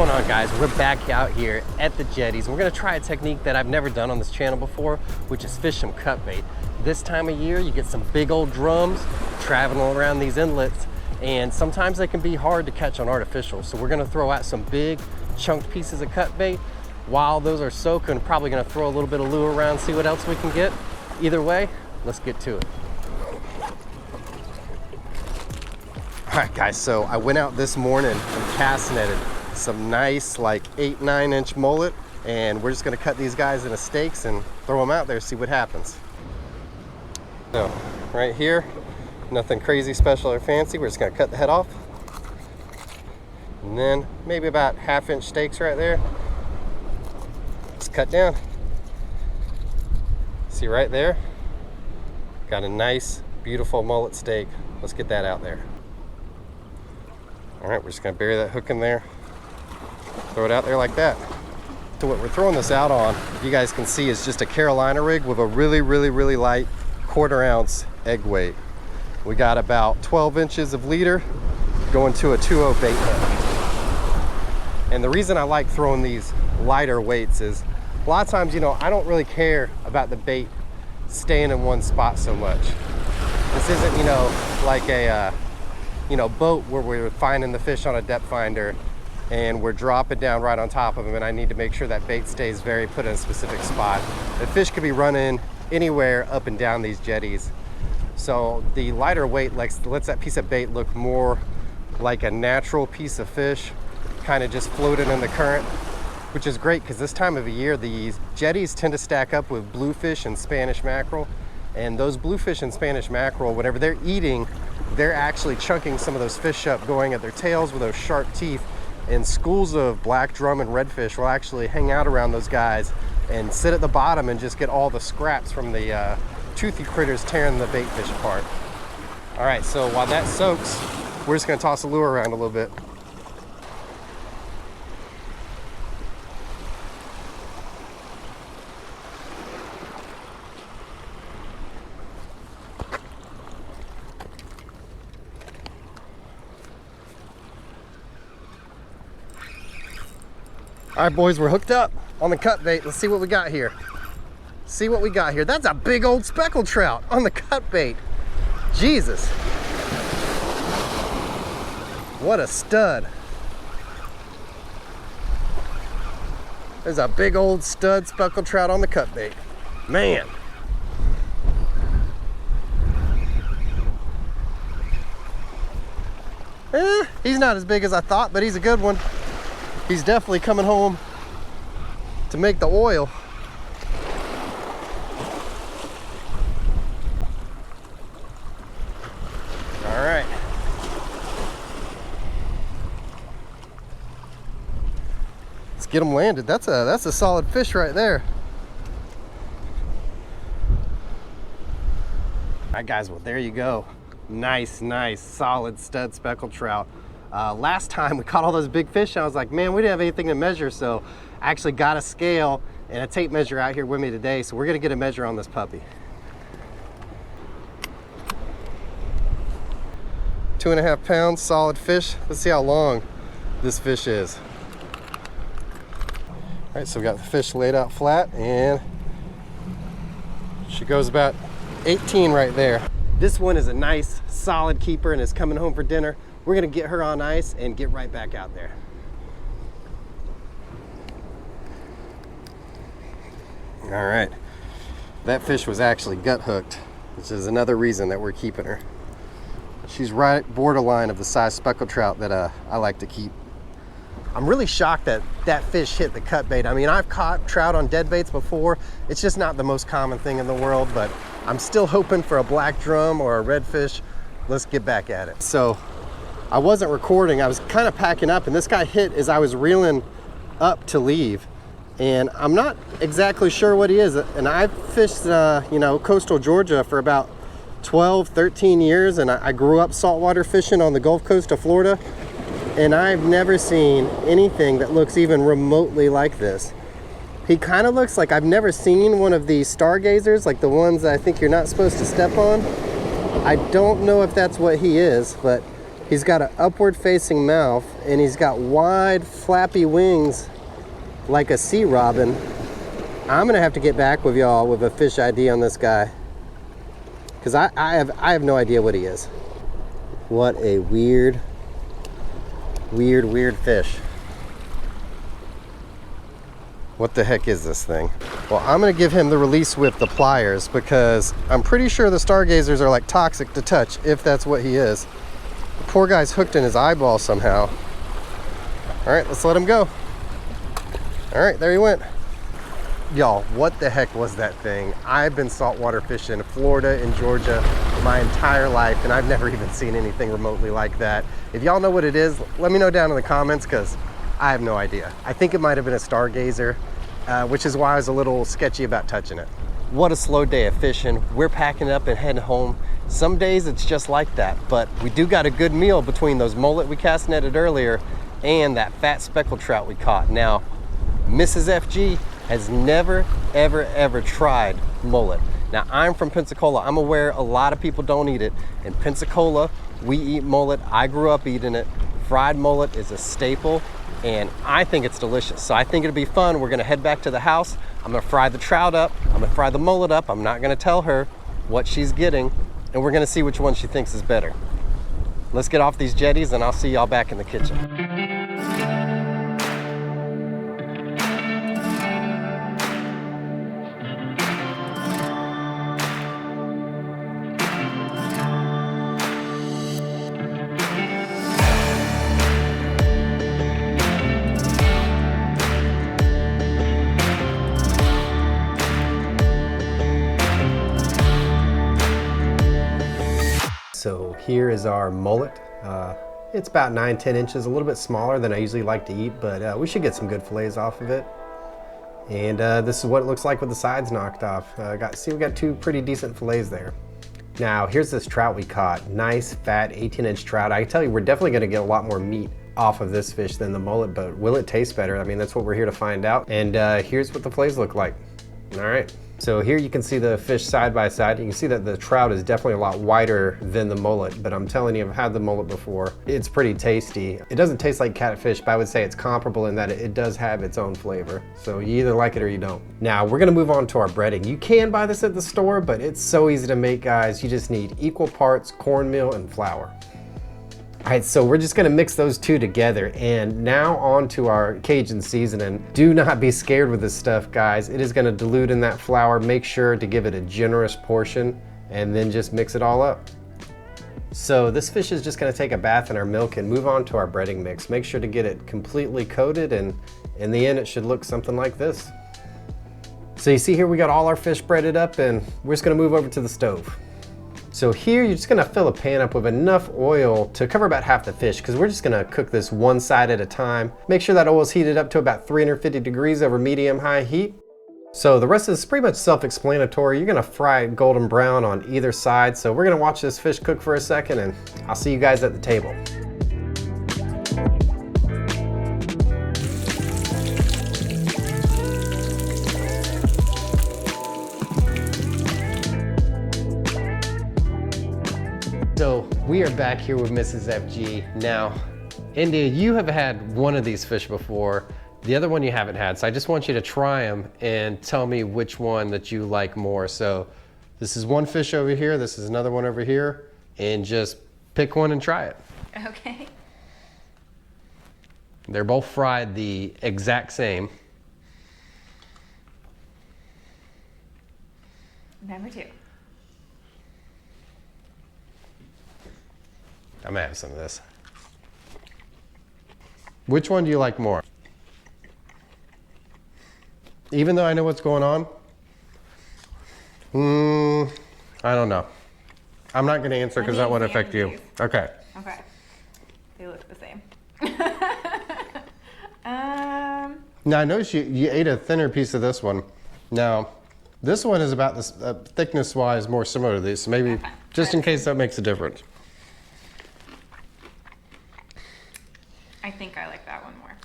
going on, guys? We're back out here at the jetties. We're gonna try a technique that I've never done on this channel before, which is fish some cut bait. This time of year, you get some big old drums traveling around these inlets, and sometimes they can be hard to catch on artificial. So we're gonna throw out some big chunked pieces of cut bait. While those are soaking, probably gonna throw a little bit of lure around, see what else we can get. Either way, let's get to it. All right, guys, so I went out this morning and cast netted some nice, like 8-9 inch mullet, and we're just gonna cut these guys into steaks and throw them out there, see what happens. So, right here, nothing crazy special or fancy. We're just gonna cut the head off. And then maybe about 1/2 inch steaks right there. Just cut down. See right there? Got a nice, beautiful mullet steak. Let's get that out there. All right, we're just gonna bury that hook in there. Throw it out there like that. So what we're throwing this out on, if you guys can see, is just a Carolina rig with a really light 1/4 ounce egg weight. We got about 12 inches of leader going to a 2/0 bait hook. And the reason I like throwing these lighter weights is a lot of times, you know, I don't really care about the bait staying in one spot so much. This isn't, you know, like a boat where we're finding the fish on a depth finder and we're dropping down right on top of them, and I need to make sure that bait stays put in a specific spot. The fish could be running anywhere up and down these jetties. So the lighter weight lets that piece of bait look more like a natural piece of fish, kind of just floating in the current, which is great because this time of the year, these jetties tend to stack up with bluefish and Spanish mackerel. And those bluefish and Spanish mackerel, whenever they're eating, they're actually chunking some of those fish up, going at their tails with those sharp teeth. And schools of black drum and redfish will actually hang out around those guys and sit at the bottom and just get all the scraps from the toothy critters tearing the bait fish apart. All right, so while that soaks, we're just gonna toss the lure around a little bit. All right, boys, we're hooked up on the cut bait. Let's see what we got here. See what we got here. That's a big old speckled trout on the cut bait. Jesus. What a stud. There's a big old stud speckled trout on the cut bait. Man. He's not as big as I thought, but he's a good one. He's definitely coming home to make the oil. All right. Let's get him landed. That's a solid fish right there. All right, guys, well, there you go. Nice, solid stud speckled trout. Last time we caught all those big fish, and I was like, man, we didn't have anything to measure, so I actually got a scale and a tape measure out here with me today, so we're gonna get a measure on this puppy. 2.5 pounds, solid fish. Let's see how long this fish is. All right, so we got the fish laid out flat, and she goes about 18 right there. This one is a nice, solid keeper and is coming home for dinner. We're gonna get her on ice and get right back out there. All right, that fish was actually gut hooked, which is another reason that we're keeping her. She's right borderline of the size speckled trout that I like to keep. I'm really shocked that that fish hit the cut bait. I mean, I've caught trout on dead baits before. It's just not the most common thing in the world, but I'm still hoping for a black drum or a redfish. Let's get back at it. So I wasn't recording, I was kind of packing up, and this guy hit as I was reeling up to leave. And I'm not exactly sure what he is. And I've fished, coastal Georgia for about 12, 13 years, and I grew up saltwater fishing on the Gulf Coast of Florida. And I've never seen anything that looks even remotely like this. He kind of looks like, I've never seen one of these stargazers, like the ones that I think you're not supposed to step on. I don't know if that's what he is, but He's got an upward facing mouth and he's got wide flappy wings like a sea robin. I'm gonna have to get back with y'all with a fish ID on this guy, because I have no idea what he is. What a weird fish. What the heck is this thing? Well, I'm gonna give him the release with the pliers because I'm pretty sure the stargazers are like toxic to touch, if that's what he is. The poor guy's hooked in his eyeball somehow. All right, let's let him go. All right, there he went. Y'all, what the heck was that thing? I've been saltwater fishing in Florida and Georgia my entire life, and I've never even seen anything remotely like that. If y'all know what it is, let me know down in the comments, because I have no idea. I think it might have been a stargazer, which is why I was a little sketchy about touching it. What a slow day of fishing. We're packing up and heading home. Some days it's just like that, but we do got a good meal between those mullet we cast netted earlier and that fat speckled trout we caught. Now, Mrs. FG has never, ever tried mullet. Now, I'm from Pensacola. I'm aware a lot of people don't eat it. In Pensacola, we eat mullet. I grew up eating it. Fried mullet is a staple, and I think it's delicious. So I think it'll be fun. We're gonna head back to the house. I'm gonna fry the trout up. I'm gonna fry the mullet up. I'm not gonna tell her what she's getting, and we're gonna see which one she thinks is better. Let's get off these jetties, and I'll see y'all back in the kitchen. So here is our mullet. It's about 9-10 inches, a little bit smaller than I usually like to eat, but we should get some good fillets off of it. And this is what it looks like with the sides knocked off. See, we got two pretty decent fillets there. Now, here's this trout we caught. Nice, fat, 18-inch trout. I can tell you, we're definitely gonna get a lot more meat off of this fish than the mullet, but will it taste better? I mean, that's what we're here to find out. And here's what the fillets look like. All right. So here you can see the fish side by side. You can see that the trout is definitely a lot wider than the mullet, but I'm telling you, I've had the mullet before. It's pretty tasty. It doesn't taste like catfish, but I would say it's comparable in that it does have its own flavor. So you either like it or you don't. Now we're gonna move on to our breading. You can buy this at the store, but it's so easy to make, guys. You just need equal parts cornmeal and flour. All right, so we're just gonna mix those two together, and now on to our Cajun seasoning. Do not be scared with this stuff, guys. It is gonna dilute in that flour. Make sure to give it a generous portion, and then just mix it all up. So this fish is just gonna take a bath in our milk and move on to our breading mix. Make sure to get it completely coated, and in the end, it should look something like this. So you see here, we got all our fish breaded up, and we're just gonna move over to the stove. So here, you're just gonna fill a pan up with enough oil to cover about half the fish, because we're just gonna cook this one side at a time. Make sure that oil is heated up to about 350 degrees over medium-high heat. So the rest is pretty much self-explanatory. You're gonna fry golden brown on either side. So we're gonna watch this fish cook for a second, and I'll see you guys at the table. So we are back here with Mrs. FG. Now, India, you have had one of these fish before. The other one you haven't had. So I just want you to try them and tell me which one that you like more. So this is one fish over here. This is another one over here. And just pick one and try it. Okay. They're both fried the exact same. Number two. I'm gonna have some of this. Which one do you like more? Even though I know what's going on, I don't know. I'm not gonna answer because that would affect you. These. Okay. Okay. They look the same. Now I noticed you ate a thinner piece of this one. Now, this one is about this thickness-wise more similar to these. So maybe Okay. just in case that makes a difference. I think I like that one more.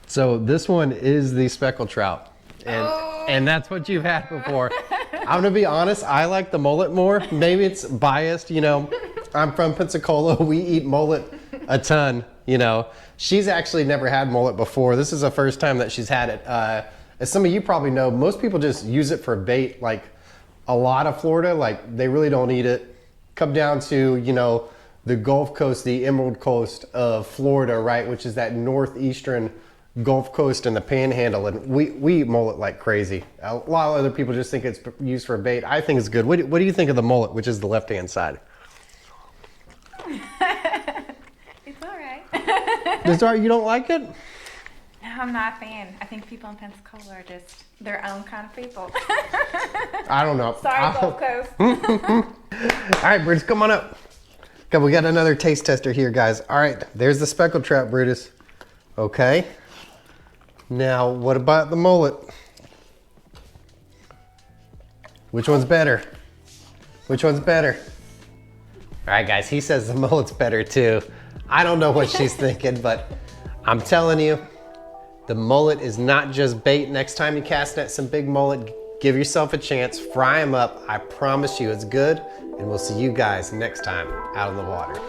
So this one is the speckled trout. And that's what you've had before. I'm gonna be honest, I like the mullet more. Maybe it's biased, you know. I'm from Pensacola, we eat mullet a ton, you know. She's actually never had mullet before. This is the first time that she's had it. As some of you probably know, most people just use it for bait. Like a lot of Florida, like they really don't eat it. Come down to, you know, the Gulf Coast, the Emerald Coast of Florida, right? Which is that northeastern Gulf Coast and the Panhandle. And we eat mullet like crazy. A lot of other people just think it's used for bait. I think it's good. What do you think of the mullet, which is the left-hand side? It's all right. You don't like it? No, I'm not a fan. I think people in Pensacola are just their own kind of people. I don't know. Sorry, Gulf Coast. All right, Brutus, come on up. Okay, we got another taste tester here, guys. All right, there's the speckled trout, Brutus. Okay. Now, what about the mullet? Which one's better? Which one's better? All right, guys, he says the mullet's better too. I don't know what she's thinking, but I'm telling you, the mullet is not just bait. Next time you cast net some big mullet, give yourself a chance, fry them up. I promise you it's good, and we'll see you guys next time out on the water.